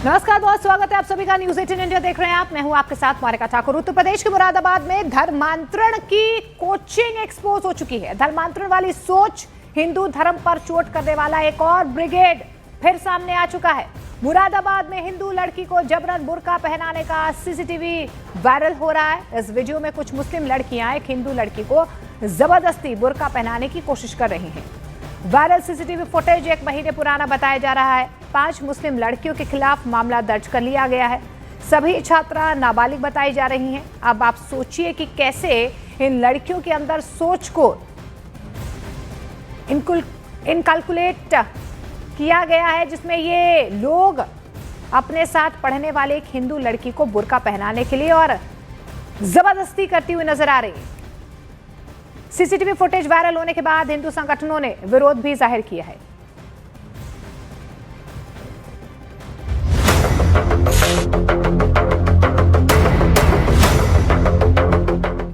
नमस्कार, बहुत स्वागत है आप सभी का। न्यूज 18 इंडिया देख रहे हैं आप। मैं हूं आपके साथ मारिका ठाकुर। उत्तर प्रदेश के मुरादाबाद में धर्मांतरण की कोचिंग एक्सपोज हो चुकी है। धर्मांतरण वाली सोच, हिंदू धर्म पर चोट करने वाला एक और ब्रिगेड फिर सामने आ चुका है। मुरादाबाद में हिंदू लड़की को जबरन बुर्का पहनाने का सीसीटीवी वायरल हो रहा है। इस वीडियो में कुछ मुस्लिम लड़कियां एक हिंदू लड़की को जबरदस्ती बुर्का पहनाने की कोशिश कर रही हैं। वायरल सीसीटीवी फुटेज 1 महीने पुराना बताया जा रहा है। 5 मुस्लिम लड़कियों के खिलाफ मामला दर्ज कर लिया गया है। सभी छात्रा नाबालिग बताई जा रही हैं। अब आप सोचिए कि कैसे इन लड़कियों के अंदर सोच को इनकैलकुलेट किया गया है, जिसमें ये लोग अपने साथ पढ़ने वाले एक हिंदू लड़की को बुर्का पहनाने के लिए और जबरदस्ती करती हुई नजर आ रही है। सीसीटीवी फुटेज वायरल होने के बाद हिंदू संगठनों ने विरोध भी जाहिर किया है।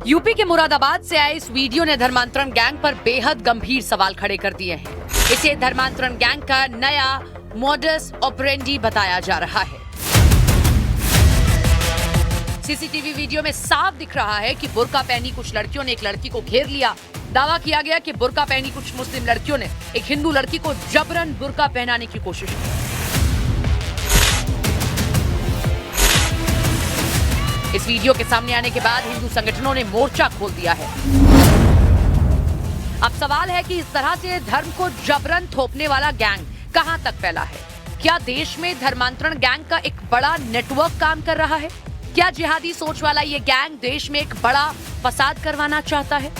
यूपी के मुरादाबाद से आए इस वीडियो ने धर्मांतरण गैंग पर बेहद गंभीर सवाल खड़े कर दिए हैं। इसे धर्मांतरण गैंग का नया मॉडस ऑपरेंडी बताया जा रहा है। सीसीटीवी वीडियो में साफ दिख रहा है कि बुर्का पहनी कुछ लड़कियों ने एक लड़की को घेर लिया। दावा किया गया कि बुर्का पहनी कुछ मुस्लिम लड़कियों ने एक हिंदू लड़की को जबरन बुर्का पहनाने की कोशिश की। इस वीडियो के सामने आने के बाद हिंदू संगठनों ने मोर्चा खोल दिया है। अब सवाल है कि इस तरह से धर्म को जबरन थोपने वाला गैंग कहां तक फैला है। क्या देश में धर्मांतरण गैंग का एक बड़ा नेटवर्क काम कर रहा है? क्या जिहादी सोच वाला ये गैंग देश में एक बड़ा फसाद करवाना चाहता है?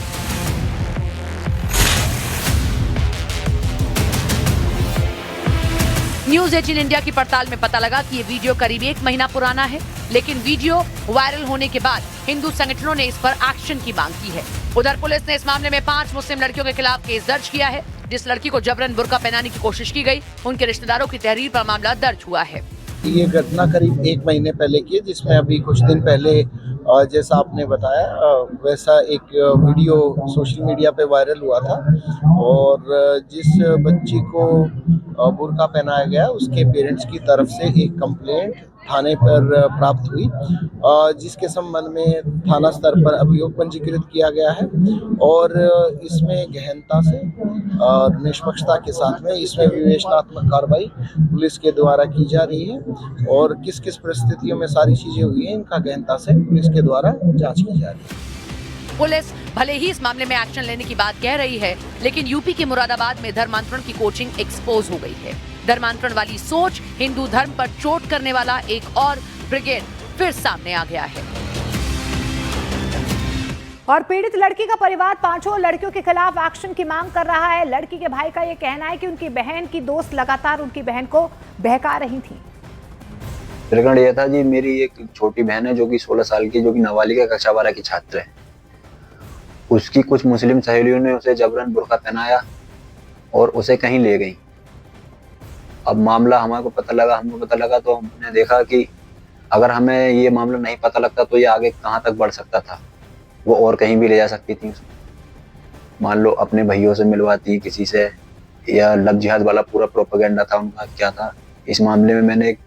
न्यूज 18 इंडिया की पड़ताल में पता लगा कि ये वीडियो करीब 1 महीना पुराना है, लेकिन वीडियो वायरल होने के बाद हिंदू संगठनों ने इस पर एक्शन की मांग की है। उधर पुलिस ने इस मामले में 5 मुस्लिम लड़कियों के खिलाफ केस दर्ज किया है। जिस लड़की को जबरन बुर्का पहनाने की कोशिश की गई, उनके रिश्तेदारों की तहरीर पर मामला दर्ज हुआ है। ये घटना करीब 1 महीने पहले की है, जिसमें अभी कुछ दिन पहले जैसा आपने बताया वैसा एक वीडियो सोशल मीडिया पे वायरल हुआ था और जिस बच्ची को बुर्का पहनाया गया उसके पेरेंट्स की तरफ से एक कंप्लेंट थाने पर प्राप्त हुई, जिसके संबंध में थाना स्तर पर अभियोग पंजीकृत किया गया है और इसमें गहनता से और निष्पक्षता के साथ में इसमें विवेचनात्मक कार्रवाई पुलिस के द्वारा की जा रही है और किस किस परिस्थितियों में सारी चीजें हुई हैं इनका गहनता से पुलिस के द्वारा जांच की जा रही है। पुलिस भले ही इस मामले में एक्शन लेने की बात कह रही है, लेकिन यूपी के मुरादाबाद में धर्मांतरण की कोचिंग एक्सपोज हो गई है। धर्मांतरण वाली सोच, हिंदू धर्म पर चोट करने वाला एक और ब्रिगेड फिर सामने आ गया है। और पीड़ित लड़की का परिवार 5 लड़कियों के खिलाफ एक्शन की मांग कर रहा है। लड़की के भाई का यह कहना है कि उनकी बहन की दोस्त लगातार उनकी बहन को बहका रही थी। प्रकरण यह था जी, मेरी एक छोटी बहन है जो कि 16 साल की, जो कि नाबालिग कक्षा 12 की छात्र है। उसकी कुछ मुस्लिम सहेलियों ने उसे जबरन बुर्का पहनाया और उसे कहीं ले गई। अब मामला हमको पता लगा तो हमने देखा कि अगर हमें ये मामला नहीं पता लगता तो ये आगे कहाँ तक बढ़ सकता था। वो और कहीं भी ले जा सकती थी। मान लो अपने भैयों से मिलवाती किसी से, या लव जिहाद वाला पूरा प्रोपेगेंडा था उनका क्या था। इस मामले में मैंने एक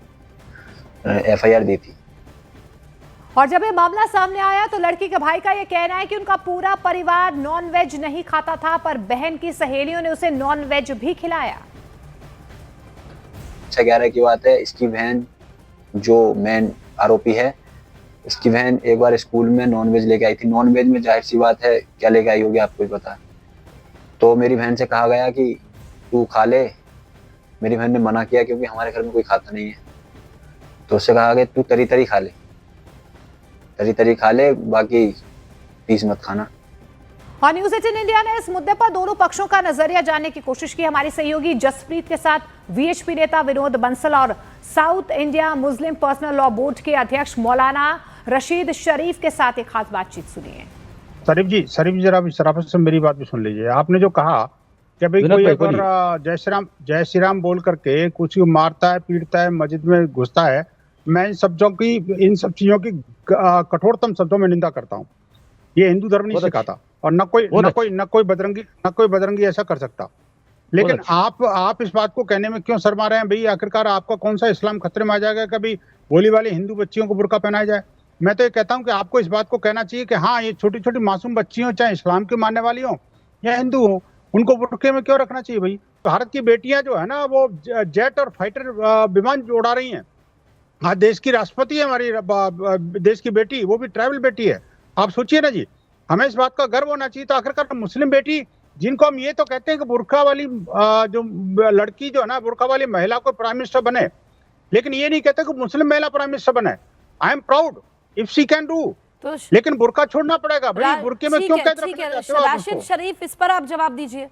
FIR दी थी। और जब ये मामला सामने आया तो लड़की के भाई का ये कहना है कि उनका पूरा परिवार नॉनवेज नहीं खाता था, पर बहन की सहेलियों ने उसे नॉनवेज भी खिलाया। 11 की बात है, इसकी बहन जो मेन आरोपी है, इसकी बहन एक बार स्कूल में नॉनवेज लेके आई थी। नॉनवेज में जाहिर सी बात है क्या लेके आई होगी आपको पता। तो मेरी बहन से कहा गया कि तू खा ले। मेरी बहन ने मना किया क्योंकि हमारे घर में कोई खाता नहीं है। तो उससे कहा कि तू तरी तरी खा ले, बाकी पीस मत खाना। और न्यूज 18 इंडिया ने इस मुद्दे पर दोनों पक्षों का नजरिया जानने की कोशिश की। हमारी सहयोगी जसप्रीत के साथ VHP नेता विनोद बंसल और south India Muslim personal law board के अध्यक्ष मौलाना रशीद शरीफ के साथ एक खास बातचीत सुनिए। शरीफ जी जरा शराफत से मेरी बात भी सुन लीजिए। आपने जो कहा कि भाई कोई अगर जय श्री राम बोल करके कुछ मारता है, पीटता है, मस्जिद में घुसता है, मैं इन सब चीजों की कठोरतम शब्दों में निंदा करता हूँ। ये हिंदू धर्म नहीं सिखाता और न कोई बजरंगी ऐसा कर सकता। लेकिन आप इस बात को कहने में क्यों शर्मा रहे हैं भाई? आखिरकार आपका कौन सा इस्लाम खतरे में आ जाएगा कभी भोली वाली हिंदू बच्चियों को बुर्का पहनाया जाए? मैं तो ये कहता हूं कि आपको इस बात को कहना चाहिए कि हाँ, ये छोटी छोटी मासूम बच्ची हो, चाहे इस्लाम की मानने वाली हो या हिंदू हो, उनको बुर्के में क्यों रखना चाहिए भाई? भारत की बेटियां जो है ना, वो जेट और फाइटर विमान उड़ा रही हैं। हाँ, देश की राष्ट्रपति है हमारी देश की बेटी, वो भी ट्राइबल बेटी है। आप सोचिए ना जी, हमें इस बात का गर्व होना चाहिए। तो आखिरकार मुस्लिम बेटी, जिनको हम ये तो कहते हैं कि बुर्का वाली जो लड़की जो है ना, बुर्का वाली महिला को प्राइम मिनिस्टर बने, लेकिन ये नहीं कहते कि मुस्लिम महिला प्राइम मिनिस्टर बने। I am proud if she can do, तो लेकिन बुर्का छोड़ना पड़ेगा भाई। बुर्के में क्यों कैद ठीक रखना है, चाहते हो आप राशिद उनको? शरीफ, इस पर आप जवाब दीजिए।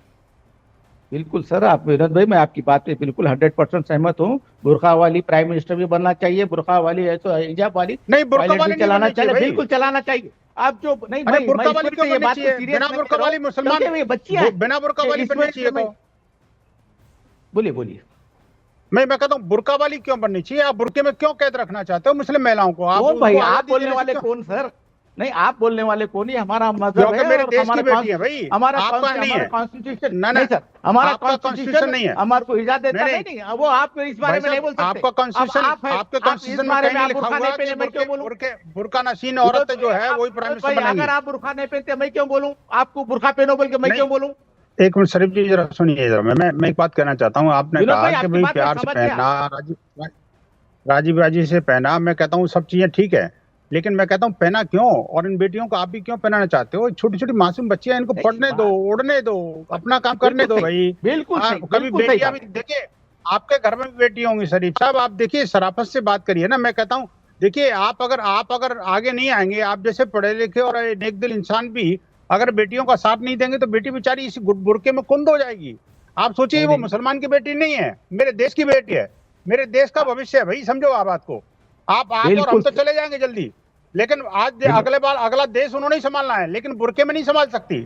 बिल्कुल सर, आप विनोद भाई, मैं आपकी बात पे बिल्कुल 100% सहमत हूँ। बुर्का वाली प्राइम मिनिस्टर भी बनना चाहिए, बुर्का वाली है तो हिजाब वाली नहीं, बुर्का टॉयलेट वाली भी नहीं चलाना बननी चाहिए चाहिए, भाई। बिल्कुल चलाना चाहिए। आप जो नहीं अरे भाई, बुर्का मैं वाली इस क्यों पर ये बननी बात को चाहिए? serious बिना नहीं बुर्का कर रहा वाली हूँ, मुसलमान, क्योंकि ये बच्चियां हैं। बिना बुर्का वाली इसमें बननी चाहिए मैं- तो बोलिए बोलिए। मैं कहता हूँ बुर्का वाली क्यों बननी चाहिए? आप बुर्के में क्यों कैद रखना चाहते हो मुस्लिम महिलाओं को? आप कौन भाई, उनको आप आज़ादी बोलने देने से वाले क्यों? कौन सर? नहीं, आप बोलने वाले कौन? ही हमारा मजहब क्योंकि है मेरे और देश की हमारा बेटी है भाई, हमारा आपका नहीं है। कॉन्स्टिट्यूशन ना, नहीं सर, हमारा आपका कॉन्स्टिट्यूशन नहीं है। हमारे को इजाजत देता नहीं, नहीं, वो आप इस बारे भाई में नहीं साहब, बोल सकते। आपका कॉन्स्टिट्यूशन, अब आप हैं, आपके आप कॉन्स्टिट्यूशन इस में बारे कहीं में नहीं आप लिखा बुर्का हुआ नहीं कि पहने, मैं क्यों बोलूं? बुर्का नशीन औरत जो है वही प्राइम मिनिस्टर भाई, बनेगी। अगर आप बुर्का नहीं पहनते मैं क्यों बोलूं? आपको बुर्का पहनो बोल के मैं नहीं। क्यों बोलूं? एक मिनट शरीफ जी, जरा सुनिए जरा, मैं एक बात कहना चाहता हूँ। आपने विनोद कहा भाई, कि आपकी भाई बात मैं प्यार से समझ गया। पहनना, राजीव राजी से पहना, मैं कहता हूँ सब चीजें ठीक है, लेकिन मैं कहता हूँ पहना क्यों? और इन बेटियों को आप भी क्यों पहनाना चाहते हो? छोटी छोटी मासूम बच्चियां, इनको नहीं, पढ़ने दो, उड़ने दो, अपना काम करने दो भाई। बिल्कुल सही, कभी बिल्कुल सही बेटियां बात भी है। देखिए, आपके घर में भी बेटी होंगी शरीफ साहब, आप देखिए शराफत से बात करिए ना। मैं कहता हूँ देखिए, आप अगर आगे नहीं आएंगे, आप जैसे पढ़े लिखे और नेक दिल इंसान भी अगर बेटियों का साथ नहीं देंगे तो बेटी बेचारी इस बुर्के में कुंद हो जाएगी। आप सोचिए, वो मुसलमान की बेटी नहीं है, मेरे देश की बेटी है, मेरे देश का भविष्य है भाई। समझो आप बात को। आप और हम तो चले जाएंगे जल्दी, लेकिन आज अगले बार अगला देश उन्होंने ही संभालना है, लेकिन बुर्के में नहीं संभाल सकती।